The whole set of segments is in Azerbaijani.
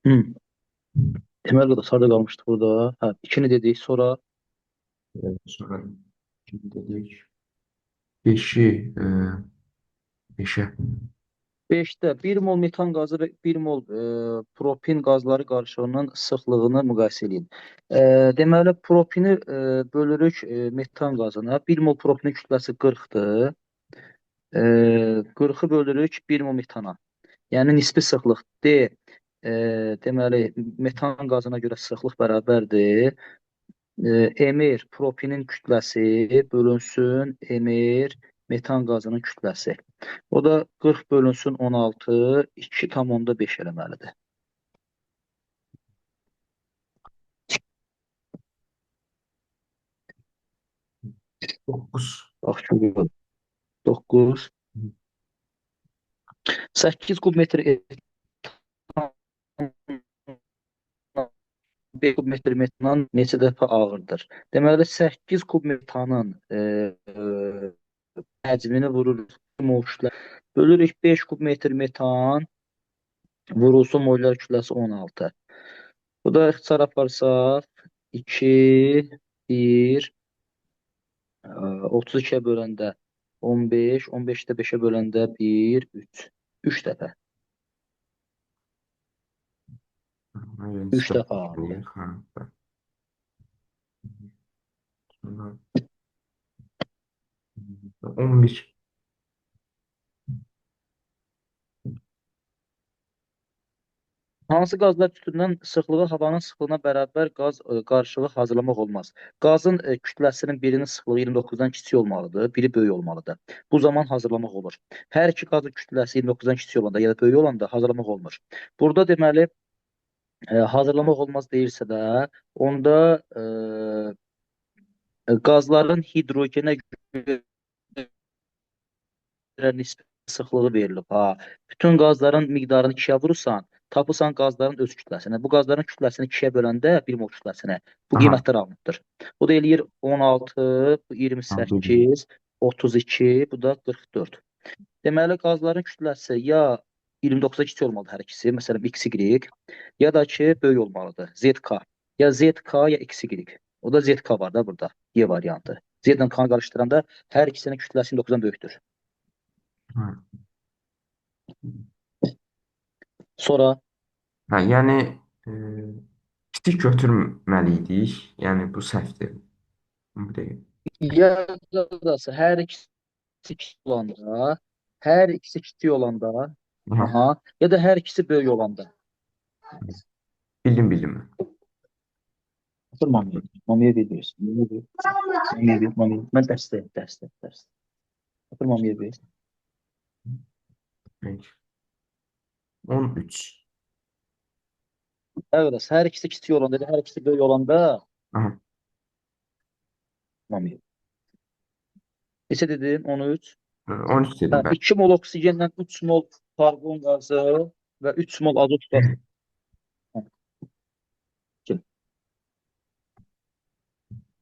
Hı. Temel kadar sarıda kalmıştık burada. Ha, ikini dedik. Sonra Sonra şimdi dedik 5'i 5'e. 5'te 1 mol metan gazı ve 1 mol propin gazları qarışığının sıxlığını müqayisə edin. Deməli, propini bölürük metan qazına. 1 mol propinin kütləsi 40-dır. 40-ı bölürük 1 mol metana. Yəni nisbi sıxlıq D, deməli, metan qazına görə sıxlıq bərabərdir. Emir propinin kütləsi bölünsün emir metan qazının kütləsi. O da 40 bölünsün 16, 2,5 eləməlidir. 9. Bax, 9, 8 kub metr etandan 5 kub metr metan neçə dəfə ağırdır? Deməli, 8 kub metanın həcmini vururuq mol kütlə. Bölürük 5 kub metr metan vurulsun mollar kütləsi 16. Bu da ixtisar aparsaq 2, 1, 32-yə böləndə 15, 15-də 5-ə böləndə 1, 3. 3 dəfə. Aynen 3 nisbət dəfə ağırdır. etməliyik. Ha, bəli. Sonra 11. Hansı qazlar tütündən sıxlığı havanın sıxlığına bərabər qaz qarışığı hazırlamaq olmaz? Qazın kütləsinin birinin sıxlığı 29-dan kiçik olmalıdır, biri böyük olmalıdır. Bu zaman hazırlamaq olur. Hər iki qazın kütləsi 29-dan kiçik olanda ya da böyük olanda hazırlamaq olmur. Burada deməli hazırlamaq olmaz deyirsə də, onda qazların hidrogenə nisbi sıxlığı verilib. Ha. Bütün qazların miqdarını 2-yə vurursan, tapırsan qazların öz kütləsini. Bu qazların kütləsini 2-yə böləndə 1 mol kütləsinə bu Aha. qiymətlər alınıbdır. Bu da eləyir 16, bu Ha, bildim. 28, 32, bu da 44. Deməli, qazların kütləsi ya 29-a kiçik olmalıdır hər ikisi, məsələn XY, ya da ki, böyük olmalıdır, ZK. Ya ZK, ya XY. O da ZK var da burada, Y variantı. Z ilə K qarışdıranda hər ikisinin kütləsi 29-dan böyükdür. Ha. Sonra Ha, yəni e, kiçik götürməliydik. Yəni bu səhvdir. Bu deyil. yazıdası hər ikisi kiçik olanda, hər ikisi kiçik olanda, Aha. aha, ya da hər ikisi böyük olanda. Bildim, bildim. Otur mamiyə. Mamiyə veriyorsun. Mamiyə ver. Mamiyə ver. Mamiyə. Mən dərs. Otur mamiyə ver. Peki. 13. Evet, hər ikisi kiçik olanda, ya da hər ikisi böyük olanda Aha. mamiyə. Neçə dedin? 13. 13 Hə, dedim ben. 2 mol oksigenlə 3 mol karbon qazı və 3 mol azot qazı.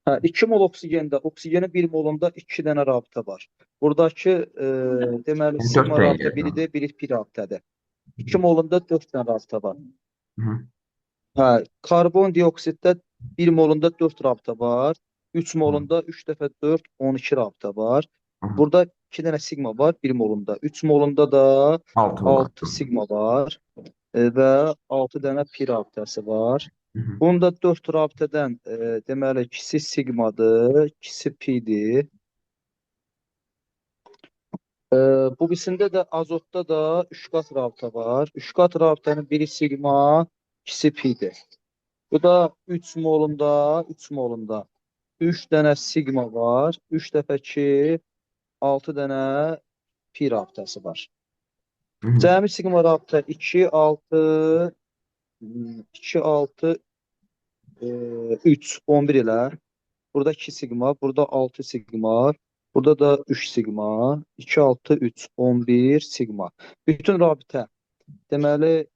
Hə, 2 mol oksigəndə, oksigenin 1 molunda 2 dənə rabitə var. Buradakı deməli Yani 4 sigma de rabitə geldi. biridir, biri pi rabitədir. 2 molunda 4 dənə rabitə var. Hı hı. Hə, karbon dioksiddə 1 molunda 4 rabitə var. 3 molunda 3 dəfə 4, 12 rabitə var. Hı hı. Burada 2 dənə sigma var 1 molunda. 3 molunda da 6 var. 6 sigma var və 6 dənə pi rabitəsi var. Hı hı. Bunda 4 rabitədən deməli ikisi sigmadır, ikisi pidir. Bu birisində də azotda da 3 qat rabitə var. 3 qat rabitənin biri sigma, ikisi pidir. Bu da 3 molunda 3 dənə sigma var. 3 dəfə 2, 6 dənə pi rabitəsi var. Hı hı. Cəmi sigma rabitə 2, 6, 2, 6, 3, 11 ilə. Burada 2 sigma, burada 6 sigma, burada da 3 sigma, 2, 6, 3, 11 sigma. Bütün rabitə. Deməli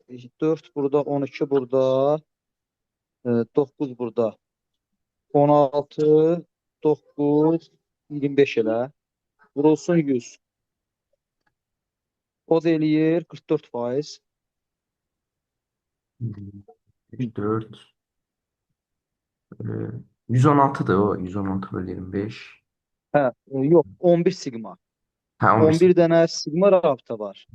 4 burada, 12 burada, 9 burada. 16, 9, 25 elə. Vurulsun 100. O da eləyir 44%. 4. 116'dır o. 116 bölü 25. Hə, yox, 11 siqma. Ha 11. 11 dənə siqma rabitə var.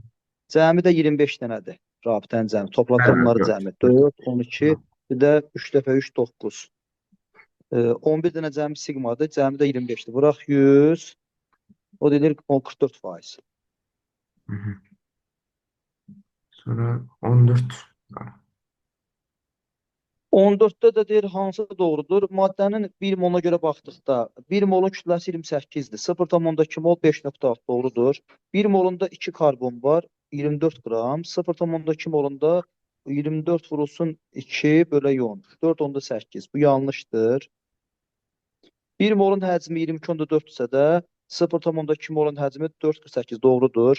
Cəmi də 25 dənədir. Rabitənin cəmi. Toplatsa Bəli, bunları 4. cəmi. 4. 4, 12, bir də 3 dəfə 3, 9. 11 dənə cəmi siqmadır. Cəmi də 25-dir. Vuraq 100. O deyilir 44%. Hı hı. Sonra 14 var. 14-də də deyir hansı doğrudur? Maddənin 1 moluna görə baxdıqda 1 molun kütləsi 28-dir. 0,2 mol 5,6 doğrudur. 1 molunda 2 karbon var, 24 qram. 0,2 molunda 24 vurulsun 2 bölü 10. 4,8. Bu yanlışdır. 1 molun həcmi 22,4-dürsə də 0,2 molun həcmi 4,8 doğrudur.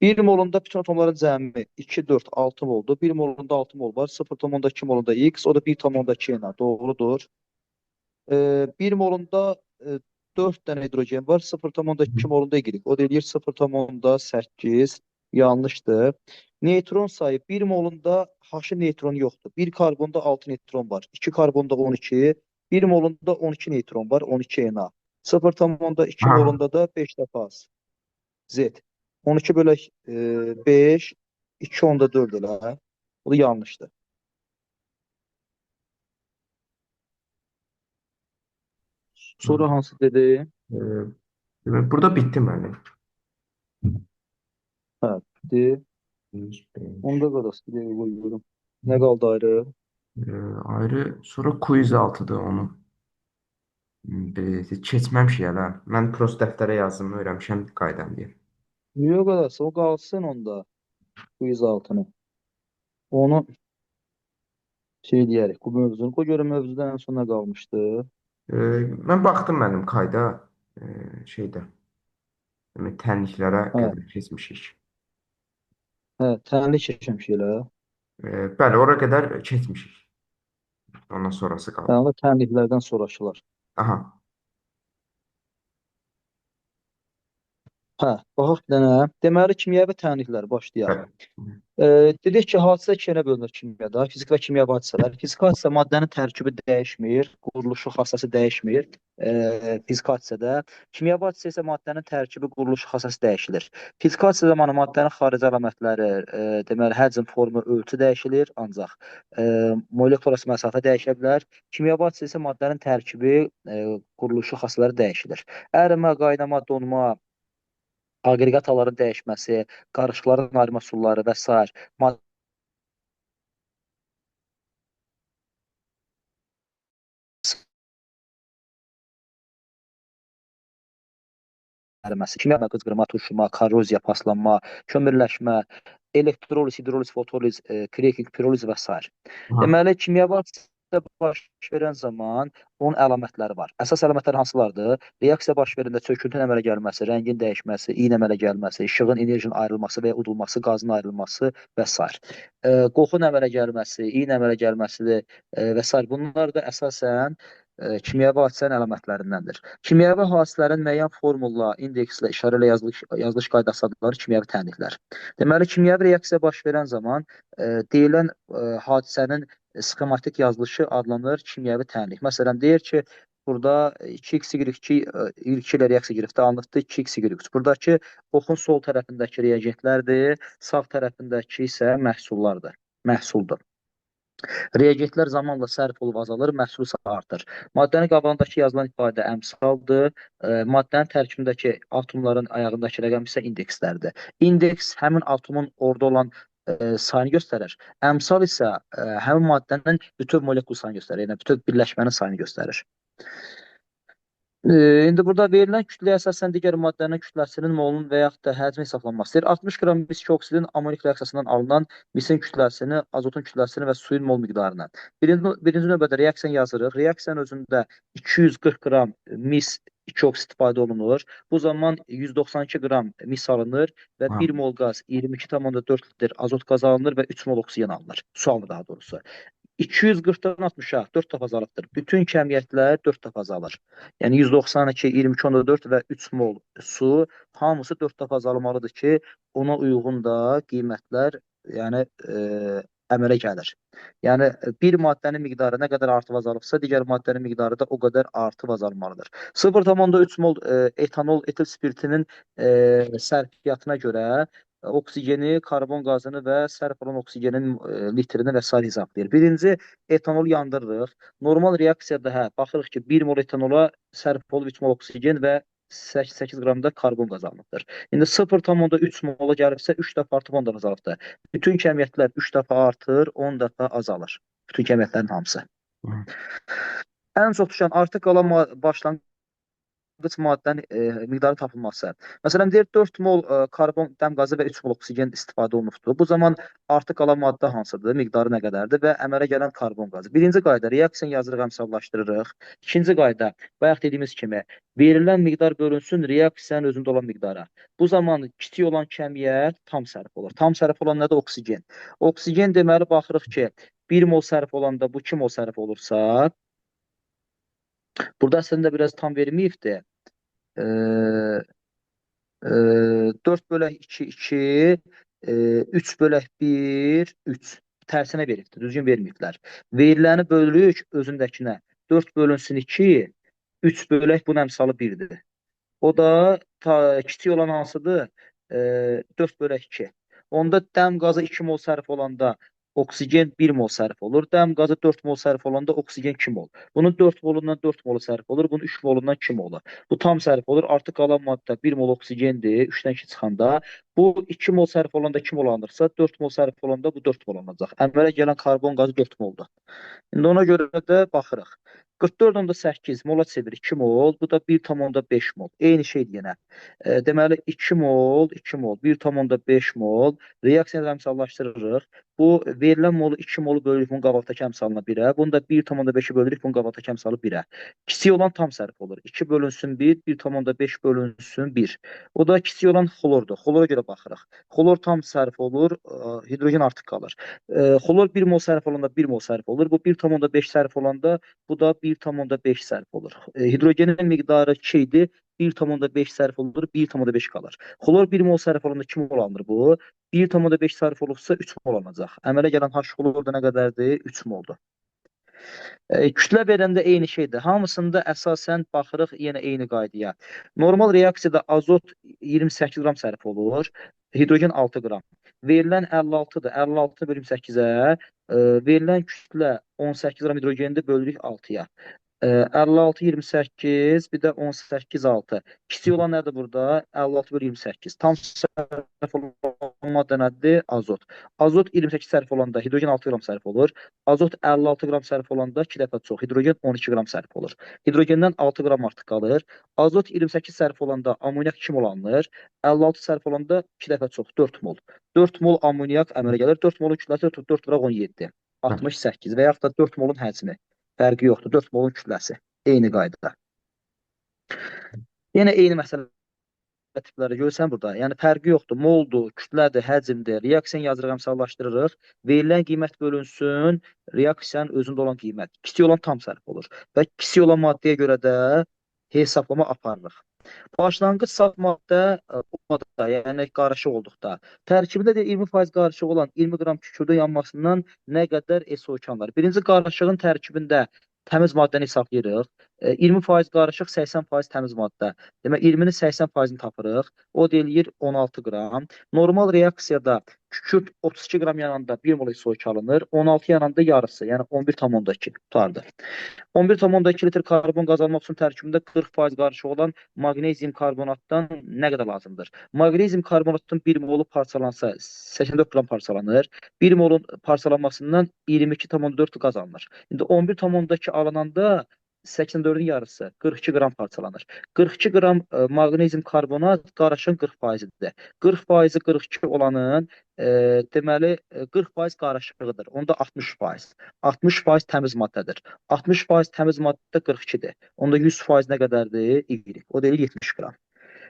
1 molunda bütün atomların cəmi 2, 4, 6 moldur. 1 molunda 6 mol var. 0,2 molunda X, o da 1,2 ilə doğrudur. 1 molunda 4 dənə hidrogen var. 0,2 molunda Y, o da eləyir 0,8. Yanlışdır. Neytron sayı 1 molunda H neytron yoxdur. 1 karbonda 6 neytron var. 2 karbonda 12. 1 molunda 12 neytron var. 12 Na. 0,2 Aha. molunda da 5 dəfə az. Z. 12 bölək 5, 2 onda 4 elə. Bu da yanlışdır. Sonra hansı dedi? Ee, Burada bitti müəllim. Hə, dedi. 105. Onda qalası bir dəqiqə qoyuyorum. Nə qaldı ayrı? Ayrı sonra quiz altıdır onu. Keçməmişik hələ. Mən prost dəftərə yazdım, öyrənmişəm qaydam deyir. Yox qalası, o qalsın onda. Quiz altını. Onu şey deyərik, bu mövzunu. Qoy görüm mövzuda ən son nə qalmışdı. Mən baxdım mənim kayda şeydə. Demək tənliklərə Hə, qədər keçmişik. hə, tənlik keçmişik elə. Bəli, ora qədər keçmişik. Ondan sonrası Hə, qaldı. onda tənliklərdən sonrakılar. Aha. Hə, baxaq bir dənə. Deməli, kimyəvi tənliklər başlayaq. Bəli. Dedik ki, hadisə ikiyə bölünür kimyada. Fizik və kimya hadisələr. Fizik hadisə maddənin tərkibi dəyişmir, quruluşu, xassası dəyişmir. Fizik hadisədə. Kimya hadisə isə maddənin tərkibi, quruluşu, xassası dəyişilir. Fizik hadisə zamanı maddənin xarici əlamətləri, deməli, həcm, formu, ölçü dəyişilir, ancaq molekulyar məsafə dəyişə bilər. Kimya hadisə isə maddənin tərkibi, quruluşu, xassələri dəyişilir. Ərimə, qaynama, donma, aqreqat halların dəyişməsi, qarışıqların ayrı məhsulları və s. Əriməsi, kimya qıcqırma, turşuma, korroziya, paslanma, kömürləşmə, elektroliz, hidroliz, fotoliz, kreking, piroliz və s. Aha. Deməli, kimyəvi hadisə baş verən zaman onun əlamətləri var. Əsas əlamətlər hansılardır? Reaksiya baş verəndə çöküntünün əmələ gəlməsi, rəngin dəyişməsi, iyn əmələ gəlməsi, işığın, enerjinin ayrılması və ya udulması, qazın ayrılması və s. Qoxun əmələ gəlməsi, iyn əmələ gəlməsidir və s. Bunlar da əsasən kimyəvi hadisənin əlamətlərindəndir. Kimyəvi hadisələrin müəyyən formulla, indekslə, işarə ilə yazılış qaydası adları kimyəvi tənliklər. Deməli, kimyəvi reaksiya baş verən zaman deyilən hadisənin sxematik yazılışı adlanır kimyəvi tənlik. Məsələn, deyir ki, burada 2x, y2, y2 ilə reaksiya girifdə alınıbdır 2x, y3. Buradakı oxun sol tərəfindəki reagentlərdir, sağ tərəfindəki isə məhsullardır, məhsuldur. Reagentlər zamanla sərf olub azalır, məhsul isə artır. Maddənin qabağındakı yazılan ifadə əmsaldır. Maddənin tərkibindəki atomların ayağındakı rəqəm isə indekslərdir. İndeks həmin atomun orada olan sayını göstərir. Əmsal isə həmin maddənin bütöv molekul sayını göstərir. Yəni bütöv birləşmənin sayını göstərir. İndi burada verilən kütləyə əsasən digər maddənin kütləsinin molunun və yaxud da həcmi hesablanmasıdır. 60 qram miski oksidin amonik reaksiyasından alınan misin kütləsini, azotun kütləsini və suyun mol miqdarını. Birinci növbədə reaksiyanı yazırıq. Reaksiyanın özündə 240 qram mis 2 oksid istifadə olunur. Bu zaman 192 qram mis alınır və Aha. 1 mol qaz, 22,4 litr azot qazı alınır və 3 mol oksigen alınır. Su alınır daha doğrusu. 240-dan 60-a 4 dəfə azalıbdır. Bütün kəmiyyətlər 4 dəfə azalır. Yəni 192, 22,4 və 3 mol su hamısı 4 dəfə azalmalıdır ki, ona uyğun da qiymətlər yəni əmələ gəlir. Yəni bir maddənin miqdarı nə qədər artıb azalıbsa, digər maddənin miqdarı da o qədər artıb azalmalıdır. 0,3 mol etanol etil spiritinin sərfiyyatına görə oksigeni, karbon qazını və sərf olan oksigenin litrini və s. hesablayır. Birinci, etanol yandırırıq. Normal reaksiyada baxırıq ki, 1 mol etanola sərf olub 3 mol oksigen və 8 qram da karbon qazanılıbdır. İndi 0,3 mola gəlibsə 3 dəfə artıb 10 dəfə azalıbdır. Bütün kəmiyyətlər 3 dəfə artır, 10 dəfə azalır. Bütün kəmiyyətlərin hamısı. Ən çox düşən artıq qalan başlanğıc maddənin miqdarı tapılması. Məsələn, deyir 4 mol karbon dəm qazı və 3 mol oksigen istifadə olunubdur. Bu zaman artıq qalan maddə hansıdır, miqdarı nə qədərdir və əmələ gələn karbon qazı. Birinci qayda reaksiyanı yazırıq, əmsallaşdırırıq. İkinci qayda, bayaq dediyimiz kimi, verilən miqdar bölünsün reaksiyanın özündə olan miqdara. Bu zaman kiçik olan kəmiyyət tam sərf olur. Tam sərf olan nədir? Oksigen. Oksigen deməli baxırıq ki, 1 mol sərf olanda bu 2 mol sərf olursa, burada əslində biraz tam verməyibdir. 4 bölək 2, 2, 3 bölək 1, 3. Tərsinə veribdir, düzgün verməyiblər. Veriləni bölürük özündəkinə. 4 bölünsün 2, 3 bölək bunun əmsalı 1-dir. O da kiçik olan hansıdır? 4 bölək 2. Onda dəm qazı 2 mol sərf olanda oksigen 1 mol sərf olur. Dəm qazı 4 mol sərf olanda oksigen 2 mol. Bunun 4 molundan 4 molu sərf olur. Bunun 3 molundan 2 molu. Bu tam sərf olur. Artıq qalan maddə 1 mol oksigendir. 3-dən 2 çıxanda. Bu 2 mol sərf olanda 2 mol alınırsa, 4 mol sərf olanda bu 4 mol alınacaq. Əmələ gələn karbon qazı 4 moldur. İndi ona görə də baxırıq. 44,8 mola çevir 2 mol, bu da 1,5 mol. Eyni şeydir yenə. Deməli 2 mol, 2 mol, 1,5 mol reaksiyanı əmsallaşdırırıq. Bu verilən molu 2 molu bölürük bunun qabaqdakı əmsalına 1-ə. Bunu da 1,5-i bölürük bunun qabaqdakı əmsalı 1-ə. Kiçik olan tam sərf olur. 2 bölünsün 1, 1,5 bölünsün 1. O da kiçik olan xlordur. Xlora görə baxırıq. Xlor tam sərf olur, hidrogen artıq qalır. Xlor 1 mol sərf olanda 1 mol sərf olur. Bu 1,5 sərf olanda bu da 1,5 sərf olur. Hidrogenin miqdarı 2 idi. 1,5 sərf olur, 1,5 qalır. Xlor 1 mol sərf olanda 2 mol alınır bu. 1,5 sərf olursa 3 mol alınacaq. Əmələ gələn H xlor da nə qədərdir? 3 moldur. Kütlə verəndə eyni şeydir. Hamısında əsasən baxırıq yenə eyni qaydaya. Normal reaksiyada azot 28 qram sərf olur, hidrogen 6 qram. Verilən 56-dır. 56 bölüm 8-ə, verilən kütlə 18 qram hidrogendir, bölürük 6-ya. 56, 28, bir də 18, 6. Kiçik olan nədir burada? 56 bölü 28. Tam sərf olan maddə nədir? Azot. Azot 28 sərf olanda hidrogen 6 qram sərf olur. Azot 56 qram sərf olanda 2 dəfə çox. Hidrogen 12 qram sərf olur. Hidrogendən 6 qram artıq qalır. Azot 28 sərf olanda amoniak 2 mol alınır. 56 sərf olanda 2 dəfə çox. 4 mol. 4 mol amoniak əmələ gəlir. 4 molun kütləsi 4 vuraq 17. 68 və yaxud da 4 molun həcmi. Fərqi yoxdur. 4 molun kütləsi. Eyni qaydada. Yenə eyni məsələ tipləri görsən burada. Yəni fərqi yoxdur. Moldur, kütlədir, həcmdir. Reaksiyanı yazırıq, əmsallaşdırırıq. Verilən qiymət bölünsün, reaksiyanın özündə olan qiymət. Kiçik olan tam sərf olur. Və kiçik olan maddəyə görə də hesablama aparırıq. Başlanğıc saf maddə olmadıqda, yəni qarışıq olduqda, tərkibində də 20% qarışıq olan 20 qram kükürdün yanmasından nə qədər SO2 var? Birinci qarışığın tərkibində təmiz maddəni hesablayırıq. 20% qarışıq, 80% təmiz maddə. Demək, 20-nin 80%-ni tapırıq. O deyir 16 qram. Normal reaksiyada kükürt 32 qram yananda 1 mol SO2 alınır. 16 yananda yarısı, yəni 11,2 tutardı. 11,2 litr karbon qazanmaq üçün tərkibində 40% qarışıq olan maqnezium karbonatdan nə qədər lazımdır? Maqnezium karbonatın 1 molu parçalansa 84 qram parçalanır. 1 molun parçalanmasından 22,4 qazanılır. İndi 11,2 alınanda 84-ün yarısı 42 qram parçalanır. 42 qram maqnezium karbonat qarışığın 40%-dir. 40%-i 42 olanın deməli 40% qarışığıdır. Onda 60%. 60% təmiz maddədir. 60% təmiz maddə 42-dir. Onda 100% nə qədərdir? Y. O deyil 70 qram.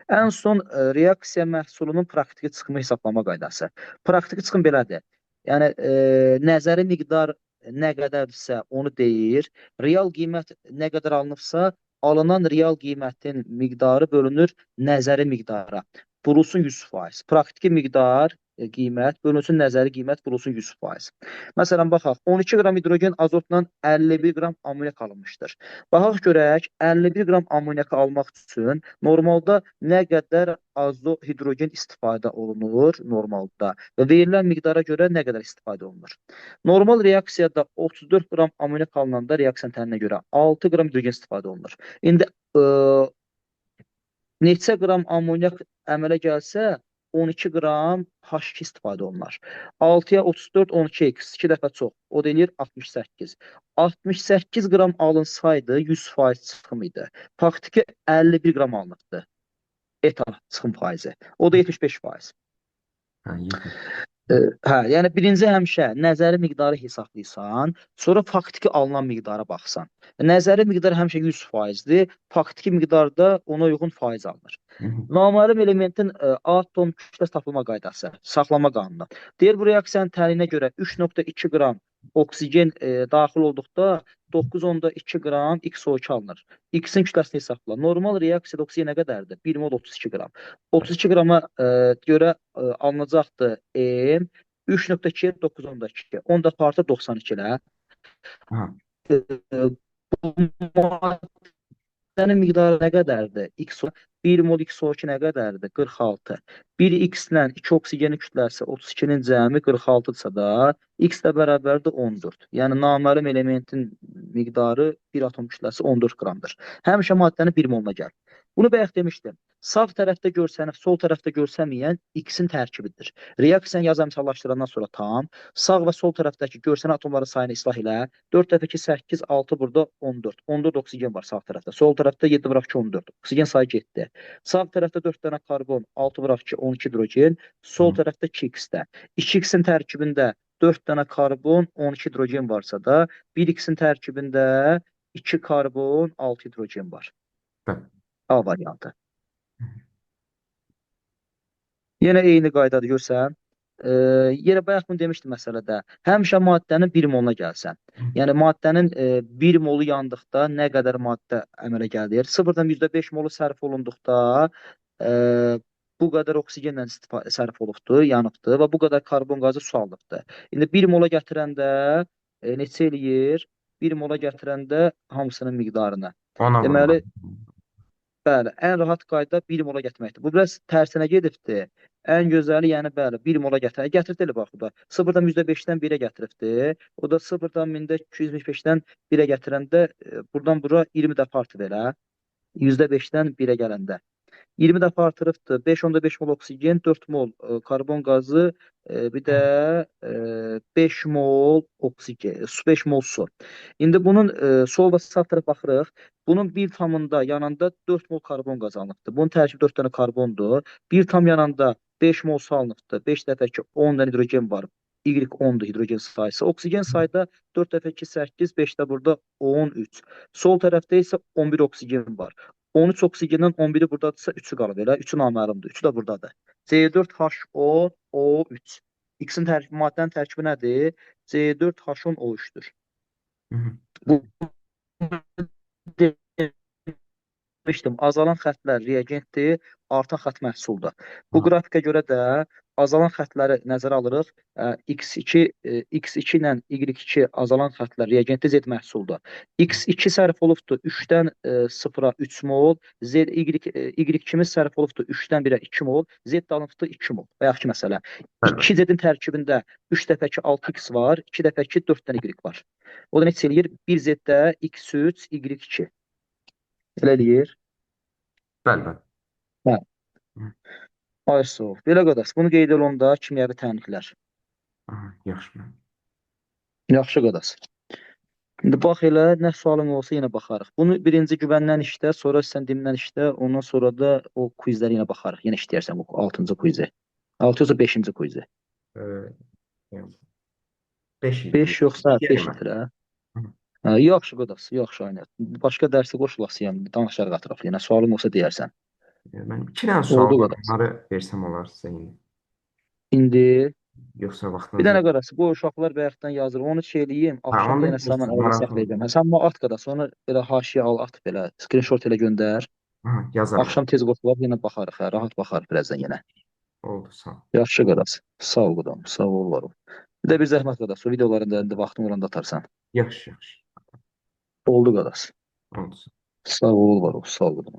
Ən son reaksiya məhsulunun praktiki çıxımı hesablama qaydası. Praktiki çıxım belədir. Yəni nəzəri miqdar nə qədərdirsə onu deyir. Real qiymət nə qədər alınıbsa, alınan real qiymətin miqdarı bölünür nəzəri miqdara. Vurulsun 100%. Praktiki miqdar qiymət bölünsün nəzəri qiymət vurulsun 100%. Məsələn, baxaq, 12 qram hidrogen azotla 51 qram amonyak alınmışdır. Baxaq görək, 51 qram amonyak almaq üçün normalda nə qədər hidrogen istifadə olunur normalda və verilən miqdara görə nə qədər istifadə olunur. Normal reaksiyada 34 qram amonyak alınanda reaksiyanın tərinə görə 6 qram hidrogen istifadə olunur. İndi neçə qram amonyak əmələ gəlsə 12 qram H2 istifadə olunur. 6-ya 34, 12x 2 dəfə çox. O da eləyir 68. 68 qram alınsaydı 100% çıxım idi. Faktiki 51 qram alınıbdı. Etal çıxım faizi. O da 75%. Hə, 70. Hə, yəni birinci həmişə nəzəri miqdarı hesablayırsan, sonra faktiki alınan miqdara baxsan. Nəzəri miqdar həmişə 100%-dir, faktiki miqdarda ona uyğun faiz alınır. Naməlum elementin atom kütləsi tapılma qaydası, saxlama qanunu. Deyir, bu reaksiyanın təniyinə görə 3,2 qram oksigen daxil olduqda 9,2 qram XO2 alınır. X-in kütləsini hesabla. Normal reaksiyada oksigen nə qədərdir? 1 mol 32 qram. 32 qrama görə alınacaqdır M 3,2 9,2. 10 dəfə artır 92 ilə. Aha. Bu maddənin miqdarı nə qədərdir? X 1 mol XO2 nə qədərdir? 46. 1x ilə 2 oksigenin kütləsi 32-nin cəmi 46-dırsa da x də bərabərdir 14. Yəni naməlum elementin miqdarı bir atom kütləsi 14 qramdır. Həmişə maddənin 1 moluna gəl. Bunu bayaq demişdim. Sağ tərəfdə görsənib, sol tərəfdə görsənməyən x-in tərkibidir. Reaksiyanı yazı əmsallaşdırandan sonra tam, sağ və sol tərəfdəki görsənən atomların sayını islah ilə 4 dəfə 2, 8, 6, burada 14. 14 oksigen var sağ tərəfdə. Sol tərəfdə 7 vuraq 2, 14. Oksigen sayı getdi. Sağ tərəfdə 4 dənə karbon, 6 vuraq 2, 12 hidrogen. Sol tərəfdə 2x-də. 2x-in tərkibində 4 dənə karbon, 12 hidrogen varsa da, 1x-in tərkibində 2 karbon, 6 hidrogen var. Bəli. A variantı. Yenə eyni qaydada görsən. Yenə bayaq bunu demişdim məsələdə. Həmişə maddənin 1 moluna gəlsən. Yəni maddənin 1 molu yandıqda nə qədər maddə əmələ gəlir? 0,5 molu sərf olunduqda bu qədər oksigenlə sərf olubdur, yanıbdır və bu qədər karbon qazı su alıbdır. İndi 1 mola gətirəndə neçə eləyir? 1 mola gətirəndə hamısının miqdarını. Deməli, bəli, ən rahat qayda 1 mola gətirməkdir. Bu biraz tərsinə gedibdir. Ən gözəli, yəni bəli, 1 mola gətirir. Gətirdi bax burada. 0,5-dən 1-ə gətiribdir. O da 0,275-dən 1-ə gətirəndə buradan bura 20 dəfə artır elə. 5-dən 1-ə gələndə. 20 dəfə artırıbdır. 5,5 mol oksigen, 4 mol karbon qazı, bir də 5 mol oksigen, 5 mol su. İndi bunun sol və sağ tərəfə baxırıq. Bunun bir tamında yananda 4 mol karbon qazanılıbdır. Bunun tərkibi 4 dənə karbondur. Bir tam yananda 5 mol su alınıbdır. 5 dəfə ki 10 dənə hidrogen var. Y 10-dur hidrogen sayısı. Oksigen sayıda 4 dəfə 2 8, 5 də burada 13. Sol tərəfdə isə 11 oksigen var. 13 oksigendən 11-i buradadırsa 3-ü qalıb elə. 3-ü naməlumdur. 3-ü də buradadır. C4H10 O3. X-in maddənin tərkibi nədir? C4H10 O3-dür. Bu demişdim, azalan xətlər reagentdir, artan xət məhsuldur. Bu qrafikə görə də azalan xətləri nəzərə alırıq. X2 ilə Y2 azalan xətlər reagentdir, Z məhsuldur. X2 sərf olubdur 3-dən 0-a 3 mol, Y2-miz sərf olubdur 3-dən 1-ə 2 mol, Z alınıbdır 2 mol. Bayaqki məsələ. 2 Z-in tərkibində 3 dəfə ki 6x var, 2 dəfə ki 4 dənə Y var. O da neçə eləyir? 1 Z-də X3, Y2. Elə eləyir? Bəli. Hə. Ay soğuk. Belə qədər. Bunu qeyd olanda kimyəvi tənliklər. Yaxşı. Yaxşı qədər. İndi bax elə, nə sualın olsa yenə baxarıq. Bunu birinci güvəndən işlə, sonra sən dimdən işlə, ondan sonra da o quizləri yenə baxarıq. Yenə işləyərsən bu 6-cı quizi. 6 yoxsa 5-ci quizi. 5 yoxsa 5 itirə. Yaxşı qədər. Yaxşı aynət. Başqa dərsə qoşulasıyam. Danışarıq ətraflı. Yenə sualın olsa deyərsən. Mən 2 dənə sual var. Onları versəm olar sizə indi. İndi yoxsa vaxtınız bir dənə qarası, bu uşaqlar bayaqdan yazır. Onu şey eləyim, axşam da yenə səndən əldə saxlayacağım. Sən bunu at qada, sonra belə haşiyə al, at belə, screenshot elə göndər. yazarım. Axşam tez qoşulub yenə baxarıq, rahat baxarıq birazdan yenə. Oldu, sağ ol. Yaxşı qardaş. Sağ ol qudam. Sağ ol var ol. Bir də bir zəhmət qardaş. O videoların da indi vaxtın olanda atarsan. Yaxşı, yaxşı. Oldu qardaş. Oldu. Sağ ol var ol. Sağ ol qudam.